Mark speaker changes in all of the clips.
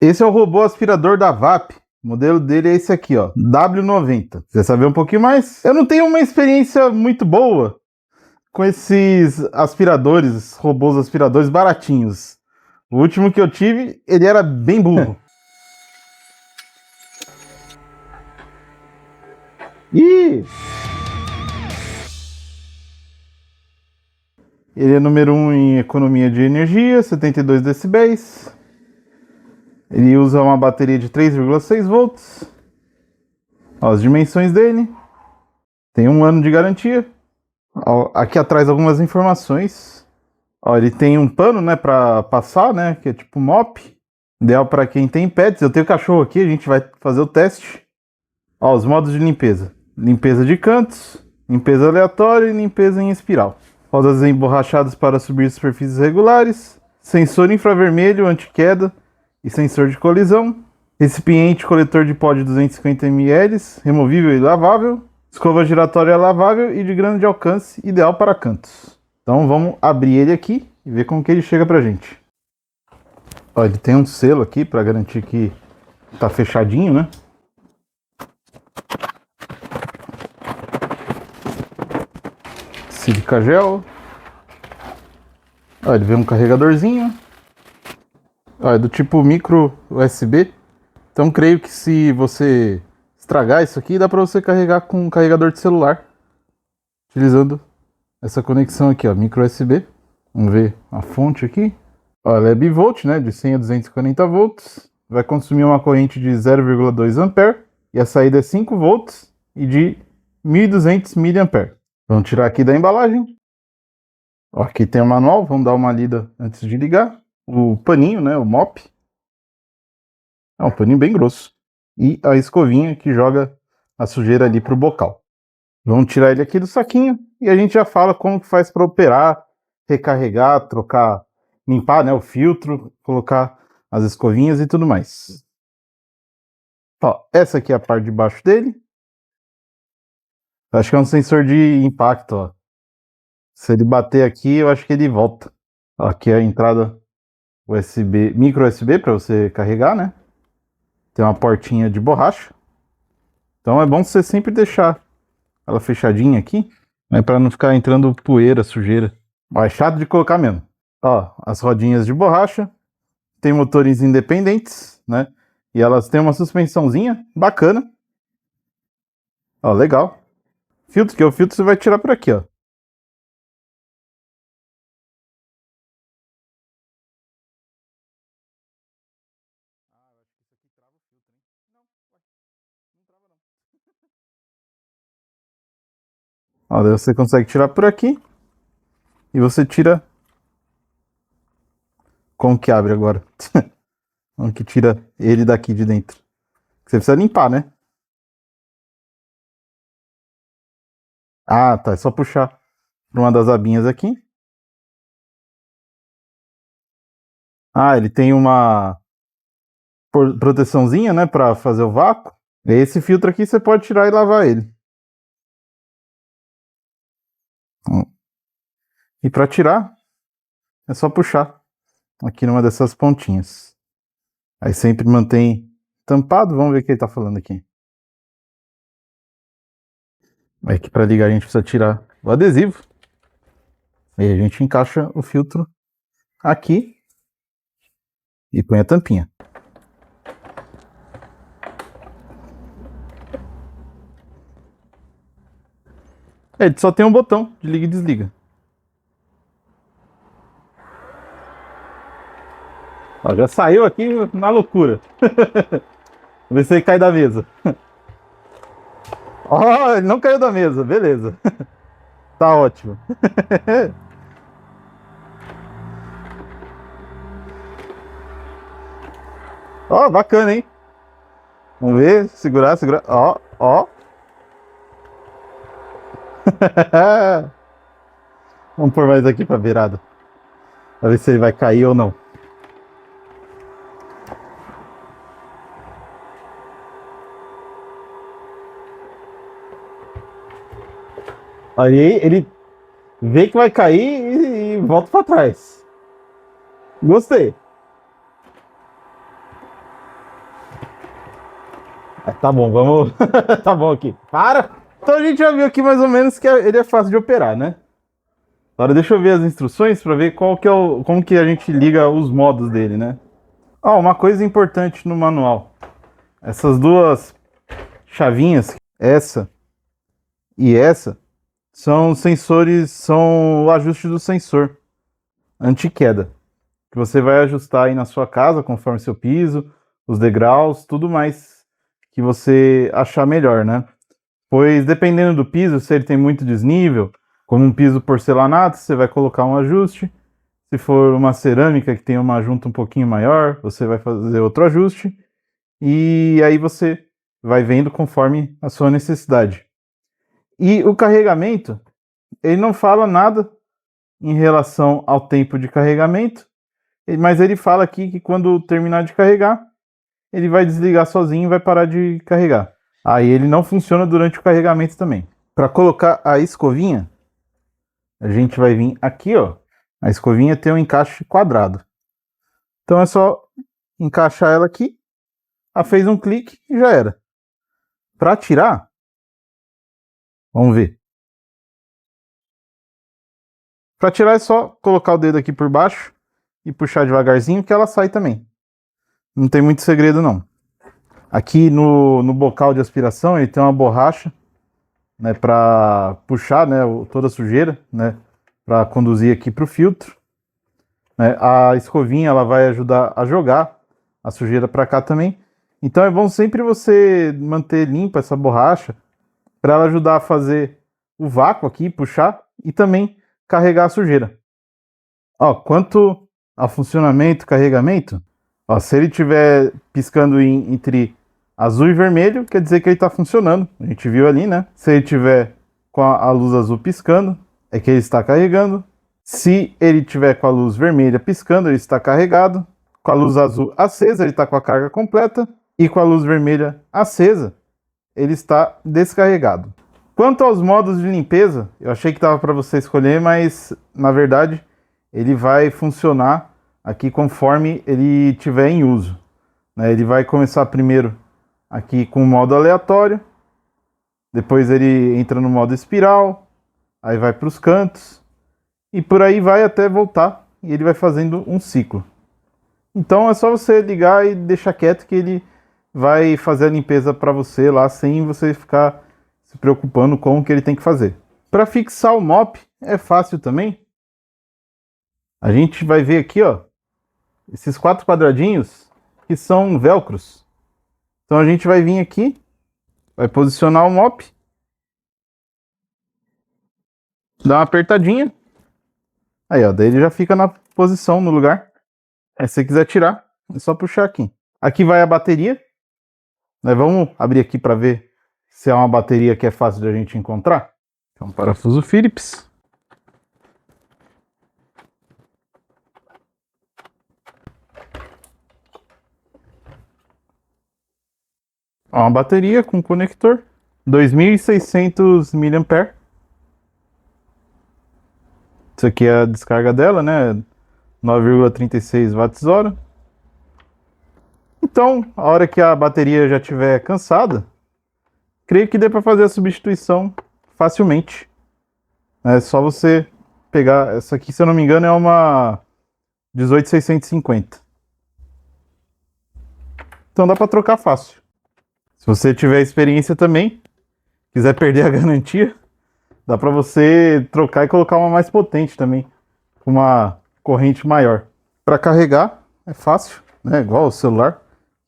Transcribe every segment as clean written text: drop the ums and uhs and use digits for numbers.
Speaker 1: Esse é o robô aspirador da VAP. O modelo dele é esse aqui, ó, W90. Você saber um pouquinho mais? Eu não tenho uma experiência muito boa com esses aspiradores, robôs aspiradores baratinhos. O último que eu tive, ele era bem burro. Ih! Ele é número 1 em economia de energia, 72 decibéis. Ele usa uma bateria de 3,6 volts. Ó, as dimensões dele. Tem 1 ano de garantia. Ó, aqui atrás algumas informações. Ó, ele tem um pano, né, para passar, né, que é tipo mop. Ideal para quem tem pets. Eu tenho cachorro aqui, a gente vai fazer o teste. Ó, os modos de limpeza. Limpeza de cantos, limpeza aleatória e limpeza em espiral. Rodas emborrachadas para subir superfícies regulares. Sensor infravermelho anti-queda e sensor de colisão. Recipiente coletor de pó de 250 ml, removível e lavável. Escova giratória lavável e de grande alcance, ideal para cantos. Então vamos abrir ele aqui e ver como que ele chega pra gente. Ó, ele tem um selo aqui para garantir que tá fechadinho, né? Silica gel. Ó, ele vem um carregadorzinho. Ó, é do tipo micro USB. Então creio que se você estragar isso aqui, dá para você carregar com um carregador de celular. Utilizando essa conexão aqui, ó, micro USB. Vamos ver a fonte aqui. Ó, ela é bivolt, né, de 100 a 240 volts. Vai consumir uma corrente de 0,2 ampere. E a saída é 5 volts e de 1.200 mA. Vamos tirar aqui da embalagem. Ó, aqui tem o manual, vamos dar uma lida antes de ligar. O paninho, né, o mop. É um paninho bem grosso. E a escovinha que joga a sujeira ali pro bocal. Vamos tirar ele aqui do saquinho e a gente já fala como que faz para operar, recarregar, trocar, limpar, né, o filtro, colocar as escovinhas e tudo mais. Ó, essa aqui é a parte de baixo dele. Acho que é um sensor de impacto, ó. Se ele bater aqui, eu acho que ele volta. Ó, aqui é a entrada USB, micro USB para você carregar, né? Tem uma portinha de borracha. Então é bom você sempre deixar ela fechadinha aqui, né, para não ficar entrando poeira, sujeira. Ó, é chato de colocar mesmo. Ó, as rodinhas de borracha. Tem motores independentes, né? E elas têm uma suspensãozinha bacana. Ó, legal. Filtro, que é o filtro você vai tirar por aqui, ó. Ó, daí você consegue tirar por aqui. E você tira. Como que abre agora? Como que tira ele daqui de dentro? Você precisa limpar, né? Ah, tá. É só puxar por uma das abinhas aqui. Ah, ele tem uma proteçãozinha, né, para fazer o vácuo. Esse filtro aqui você pode tirar e lavar ele. E para tirar, é só puxar aqui numa dessas pontinhas. Aí sempre mantém tampado. Vamos ver o que ele está falando aqui. É que para ligar a gente precisa tirar o adesivo. Aí a gente encaixa o filtro aqui e põe a tampinha. Ele só tem um botão de liga e desliga. Ó, já saiu aqui na loucura. Vamos ver se ele cai da mesa. Ó, ele não caiu da mesa, beleza. Tá ótimo. Ó, bacana, hein? Vamos ver, segurar, segurar. Ó, ó. Vamos pôr mais aqui pra virada. Pra ver se ele vai cair ou não. Aí ele vê que vai cair e volta pra trás. Gostei. Tá bom, vamos. Tá bom aqui. Para! Então a gente já viu aqui mais ou menos que ele é fácil de operar, né? Agora deixa eu ver as instruções para ver qual que é como que a gente liga os modos dele, né? Uma coisa importante no manual. Essas duas chavinhas, essa e essa, são sensores, são o ajuste do sensor anti-queda, que você vai ajustar aí na sua casa, conforme seu piso, os degraus, tudo mais que você achar melhor, né? Pois dependendo do piso, se ele tem muito desnível, como um piso porcelanato, você vai colocar um ajuste. Se for uma cerâmica que tem uma junta um pouquinho maior, você vai fazer outro ajuste. E aí você vai vendo conforme a sua necessidade. E o carregamento, ele não fala nada em relação ao tempo de carregamento, mas ele fala aqui que quando terminar de carregar, ele vai desligar sozinho e vai parar de carregar. Aí ele não funciona durante o carregamento também. Para colocar a escovinha, a gente vai vir aqui, ó. A escovinha tem um encaixe quadrado. Então é só encaixar ela aqui. Fez um clique e já era. Para tirar, vamos ver. Para tirar é só colocar o dedo aqui por baixo e puxar devagarzinho que ela sai também. Não tem muito segredo não. Aqui no bocal de aspiração ele tem uma borracha, né, para puxar, né, toda a sujeira, né, para conduzir aqui para o filtro. Né. A escovinha ela vai ajudar a jogar a sujeira para cá também. Então é bom sempre você manter limpa essa borracha para ela ajudar a fazer o vácuo aqui, puxar e também carregar a sujeira. Quanto ao funcionamento, carregamento, se ele estiver piscando entre azul e vermelho, quer dizer que ele está funcionando. A gente viu ali, né? Se ele tiver com a luz azul piscando, é que ele está carregando. Se ele tiver com a luz vermelha piscando, ele está carregado. Com a luz azul acesa, ele está com a carga completa. E com a luz vermelha acesa, ele está descarregado. Quanto aos modos de limpeza, eu achei que dava para você escolher, mas na verdade ele vai funcionar aqui conforme ele estiver em uso. Né? Ele vai começar primeiro aqui com o modo aleatório, depois ele entra no modo espiral, aí vai para os cantos e por aí vai até voltar e ele vai fazendo um ciclo. Então é só você ligar e deixar quieto que ele vai fazer a limpeza para você lá sem você ficar se preocupando com o que ele tem que fazer. Para fixar o mop é fácil também. A gente vai ver aqui, ó, esses 4 quadradinhos que são velcros. Então a gente vai vir aqui, vai posicionar o mop, dá uma apertadinha. Aí, ó, daí ele já fica na posição, no lugar. Se você quiser tirar, é só puxar aqui. Aqui vai a bateria. Vamos abrir aqui para ver se é uma bateria que é fácil de a gente encontrar. Então, parafuso Phillips. Uma bateria com conector. 2.600 mAh. Isso aqui é a descarga dela, né? 9,36 watts-hora. Então, a hora que a bateria já estiver cansada, creio que dê para fazer a substituição facilmente. É só você pegar. Essa aqui, se eu não me engano, é uma 18650. Então dá para trocar fácil. Se você tiver experiência também, quiser perder a garantia, dá para você trocar e colocar uma mais potente também, com uma corrente maior. Para carregar é fácil, né? Igual o celular.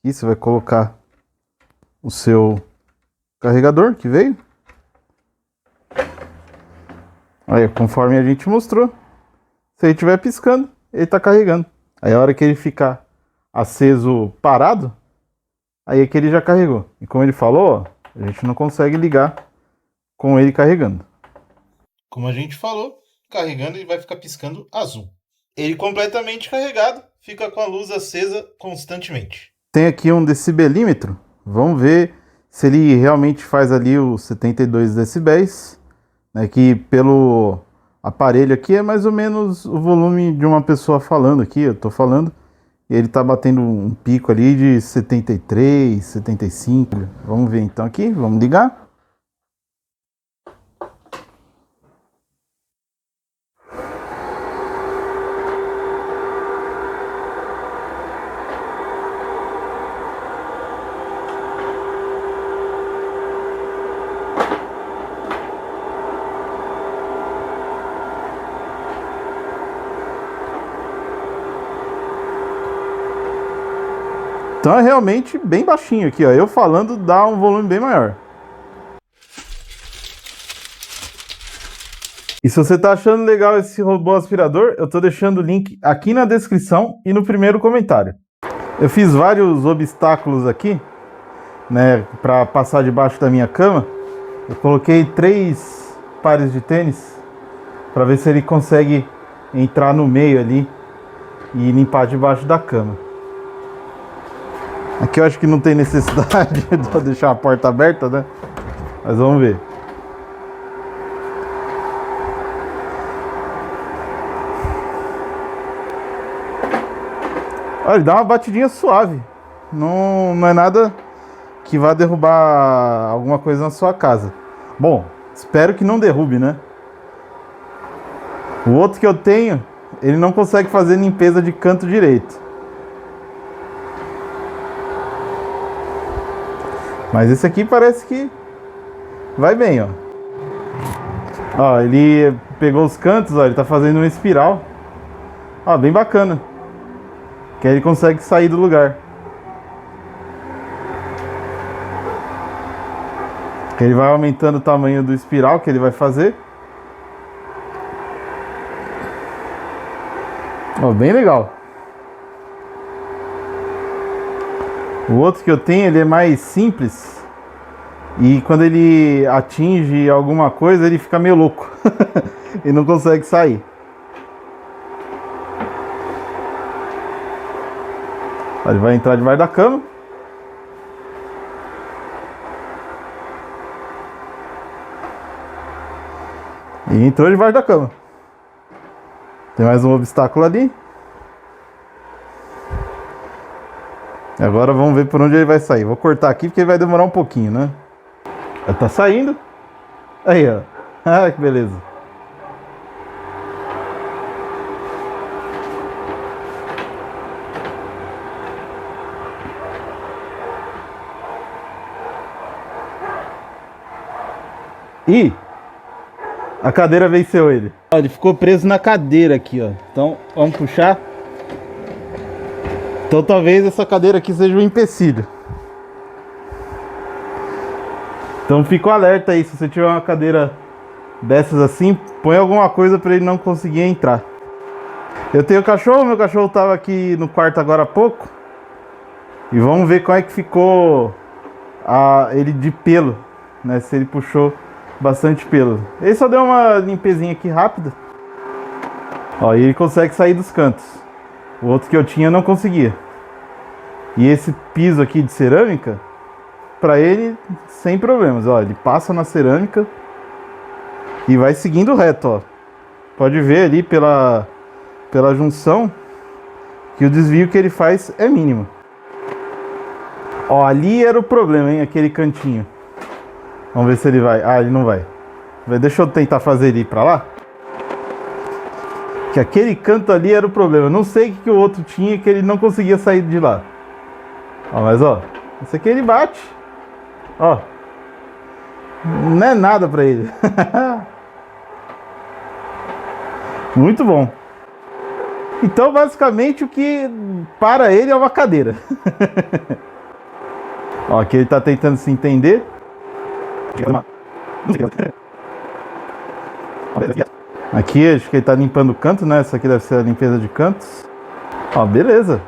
Speaker 1: E você vai colocar o seu carregador que veio. Aí, conforme a gente mostrou, se ele estiver piscando, ele está carregando. Aí, a hora que ele ficar aceso parado, aí é que ele já carregou. E como ele falou, ó, a gente não consegue ligar com ele carregando. Como a gente falou, carregando ele vai ficar piscando azul. Ele completamente carregado, fica com a luz acesa constantemente. Tem aqui um decibelímetro. Vamos ver se ele realmente faz ali os 72 decibéis. Né, que pelo aparelho aqui é mais ou menos o volume de uma pessoa falando aqui. Eu tô falando E ele tá batendo um pico ali de 73, 75. Vamos ver então aqui, vamos ligar. Então é realmente bem baixinho aqui, ó. Eu falando dá um volume bem maior. E se você tá achando legal esse robô aspirador, eu tô deixando o link aqui na descrição e no primeiro comentário. Eu fiz vários obstáculos aqui, né, para passar debaixo da minha cama. Eu coloquei 3 pares de tênis para ver se ele consegue entrar no meio ali e limpar debaixo da cama. Aqui eu acho que não tem necessidade de deixar a porta aberta, né? Mas vamos ver. Olha, ele dá uma batidinha suave. Não é nada que vá derrubar alguma coisa na sua casa. Bom, espero que não derrube, né? O outro que eu tenho, ele não consegue fazer limpeza de canto direito. Mas esse aqui parece que vai bem, ó. Ó, ele pegou os cantos, ó, ele tá fazendo uma espiral. Ó, bem bacana. Que aí ele consegue sair do lugar. Que ele vai aumentando o tamanho do espiral que ele vai fazer. Ó, bem legal. O outro que eu tenho, ele é mais simples. E quando ele atinge alguma coisa, ele fica meio louco. E não consegue sair. Ele vai entrar debaixo da cama. E entrou debaixo da cama. Tem mais um obstáculo ali. Agora vamos ver por onde ele vai sair. Vou cortar aqui porque ele vai demorar um pouquinho, né? Ele tá saindo. Aí, ó. Ah, que beleza. E a cadeira venceu ele. Ó, ele ficou preso na cadeira aqui, ó. Então, vamos puxar. Então talvez essa cadeira aqui seja um empecilho. Então fica o alerta aí, se você tiver uma cadeira dessas assim, põe alguma coisa para ele não conseguir entrar. Eu tenho cachorro, meu cachorro tava aqui no quarto agora há pouco. E vamos ver como é que ficou ele de pelo, né? Se ele puxou bastante pelo. Ele só deu uma limpezinha aqui rápida. Ó, e ele consegue sair dos cantos. O outro que eu tinha não conseguia. E esse piso aqui de cerâmica, pra ele, sem problemas. Ó, ele passa na cerâmica e vai seguindo reto, ó. Pode ver ali pela junção que o desvio que ele faz é mínimo. Ó, ali era o problema, hein? Aquele cantinho. Vamos ver se ele vai. Ah, ele não vai. Deixa eu tentar fazer ele ir pra lá. Que aquele canto ali era o problema. Não sei o que o outro tinha que ele não conseguia sair de lá. Ó, mas ó, esse aqui ele bate. Ó, não é nada pra ele. Muito bom. Então basicamente o que para ele é uma cadeira. Ó, aqui ele tá tentando se entender. Aqui acho que ele tá limpando o canto, né? Essa aqui deve ser a limpeza de cantos. Ó, beleza.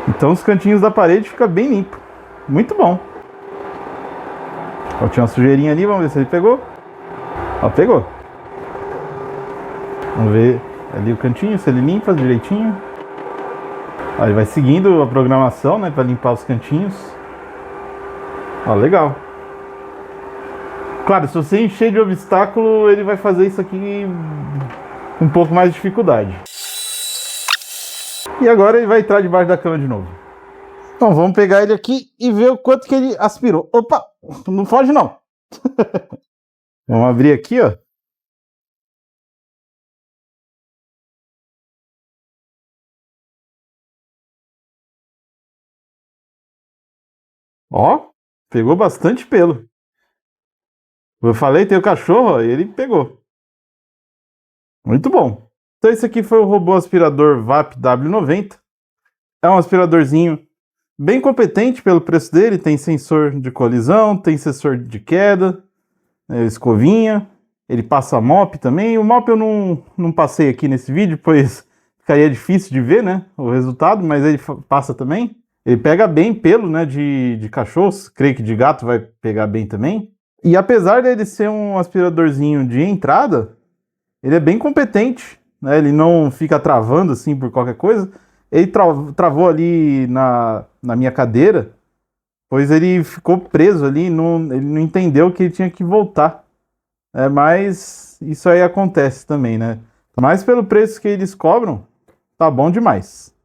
Speaker 1: Então os cantinhos da parede ficam bem limpo. Muito bom. Ó, tinha uma sujeirinha ali, vamos ver se ele pegou. Ó, pegou. Vamos ver ali o cantinho, se ele limpa direitinho. Ó, ele vai seguindo a programação, né? Pra limpar os cantinhos. Ó, legal. Claro, se você encher de obstáculo, ele vai fazer isso aqui com um pouco mais de dificuldade. E agora ele vai entrar debaixo da cama de novo. Então vamos pegar ele aqui e ver o quanto que ele aspirou. Opa, não foge não. Vamos abrir aqui, ó. Ó, pegou bastante pelo. Eu falei, tem o cachorro, ó, e ele pegou. Muito bom. Então esse aqui foi o robô aspirador VAP W90. É um aspiradorzinho bem competente pelo preço dele. Tem sensor de colisão, tem sensor de queda, escovinha. Ele passa mop também. O mop eu não passei aqui nesse vídeo, pois ficaria difícil de ver, né, o resultado, mas ele passa também. Ele pega bem pelo, né, de cachorros. Creio que de gato vai pegar bem também. E apesar dele ser um aspiradorzinho de entrada, ele é bem competente, né? Ele não fica travando assim por qualquer coisa. Ele travou ali na minha cadeira, pois ele ficou preso ali, ele não entendeu que ele tinha que voltar. Mas isso aí acontece também, né? Mas pelo preço que eles cobram, tá bom demais.